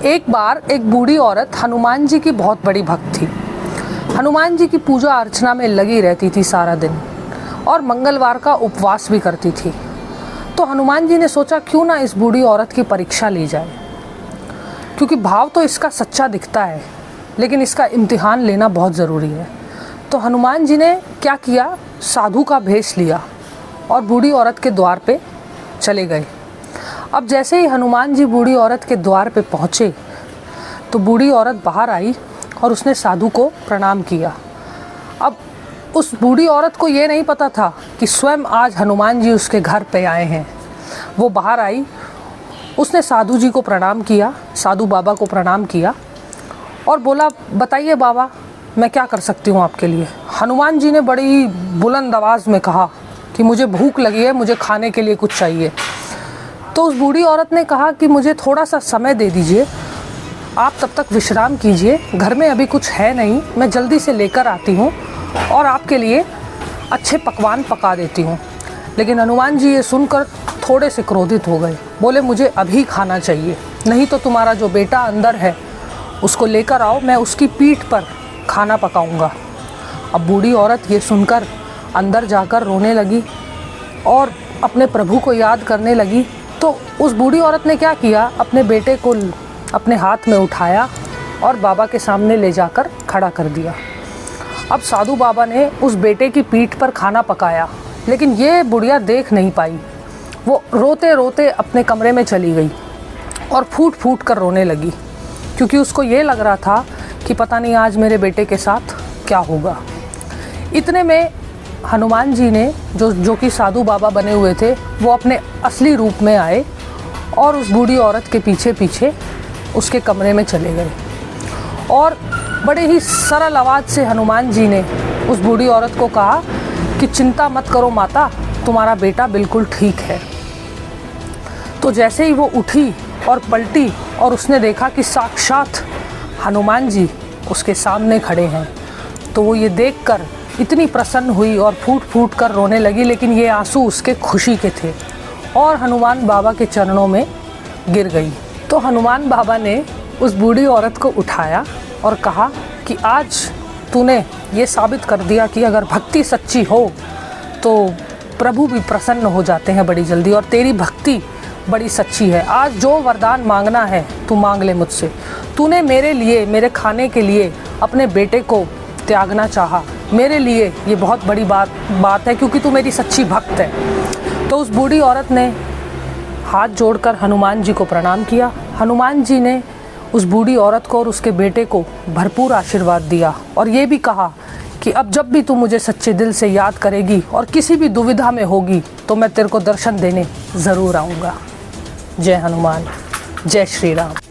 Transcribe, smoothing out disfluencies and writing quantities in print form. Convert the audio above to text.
एक बार एक बूढ़ी औरत हनुमान जी की बहुत बड़ी भक्त थी। हनुमान जी की पूजा अर्चना में लगी रहती थी सारा दिन और मंगलवार का उपवास भी करती थी। तो हनुमान जी ने सोचा क्यों ना इस बूढ़ी औरत की परीक्षा ली जाए, क्योंकि भाव तो इसका सच्चा दिखता है लेकिन इसका इम्तिहान लेना बहुत ज़रूरी है। तो हनुमान जी ने क्या किया, साधु का भेष लिया और बूढ़ी औरत के द्वार पे चले गए। अब जैसे ही हनुमान जी बूढ़ी औरत के द्वार पे पहुँचे तो बूढ़ी औरत बाहर आई और उसने साधु को प्रणाम किया। अब उस बूढ़ी औरत को ये नहीं पता था कि स्वयं आज हनुमान जी उसके घर पे आए हैं। वो बाहर आई, उसने साधु जी को प्रणाम किया, साधु बाबा को प्रणाम किया और बोला, बताइए बाबा मैं क्या कर सकती हूँ आपके लिए। हनुमान जी ने बड़ी ही बुलंद आवाज़ में कहा कि मुझे भूख लगी है, मुझे खाने के लिए कुछ चाहिए। तो उस बूढ़ी औरत ने कहा कि मुझे थोड़ा सा समय दे दीजिए, आप तब तक विश्राम कीजिए, घर में अभी कुछ है नहीं, मैं जल्दी से लेकर आती हूँ और आपके लिए अच्छे पकवान पका देती हूँ। लेकिन हनुमान जी ये सुनकर थोड़े से क्रोधित हो गए, बोले मुझे अभी खाना चाहिए, नहीं तो तुम्हारा जो बेटा अंदर है उसको लेकर आओ, मैं उसकी पीठ पर खाना पकाऊंगा। अब बूढ़ी औरत ये सुनकर अंदर जाकर रोने लगी और अपने प्रभु को याद करने लगी। तो उस बूढ़ी औरत ने क्या किया, अपने बेटे को अपने हाथ में उठाया और बाबा के सामने ले जाकर खड़ा कर दिया। अब साधु बाबा ने उस बेटे की पीठ पर खाना पकाया, लेकिन ये बुढ़िया देख नहीं पाई। वो रोते रोते अपने कमरे में चली गई और फूट फूट कर रोने लगी, क्योंकि उसको ये लग रहा था कि पता नहीं आज मेरे बेटे के साथ क्या होगा। इतने में हनुमान जी ने जो कि साधु बाबा बने हुए थे, वो अपने असली रूप में आए और उस बूढ़ी औरत के पीछे पीछे उसके कमरे में चले गए और बड़े ही सरल आवाज़ से हनुमान जी ने उस बूढ़ी औरत को कहा कि चिंता मत करो माता, तुम्हारा बेटा बिल्कुल ठीक है। तो जैसे ही वो उठी और पलटी और उसने देखा कि साक्षात हनुमान जी उसके सामने खड़े हैं, तो वो ये देखकर इतनी प्रसन्न हुई और फूट फूट कर रोने लगी। लेकिन ये आंसू उसके खुशी के थे और हनुमान बाबा के चरणों में गिर गई। तो हनुमान बाबा ने उस बूढ़ी औरत को उठाया और कहा कि आज तूने ये साबित कर दिया कि अगर भक्ति सच्ची हो तो प्रभु भी प्रसन्न हो जाते हैं बड़ी जल्दी, और तेरी भक्ति बड़ी सच्ची है। आज जो वरदान मांगना है तू मांग ले मुझसे। तूने मेरे लिए, मेरे खाने के लिए अपने बेटे को त्यागना चाहा, मेरे लिए ये बहुत बड़ी बात है, क्योंकि तू मेरी सच्ची भक्त है। तो उस बूढ़ी औरत ने हाथ जोड़कर हनुमान जी को प्रणाम किया। हनुमान जी ने उस बूढ़ी औरत को और उसके बेटे को भरपूर आशीर्वाद दिया और ये भी कहा कि अब जब भी तू मुझे सच्चे दिल से याद करेगी और किसी भी दुविधा में होगी तो मैं तेरे को दर्शन देने ज़रूर आऊँगा। जय हनुमान, जय श्री राम।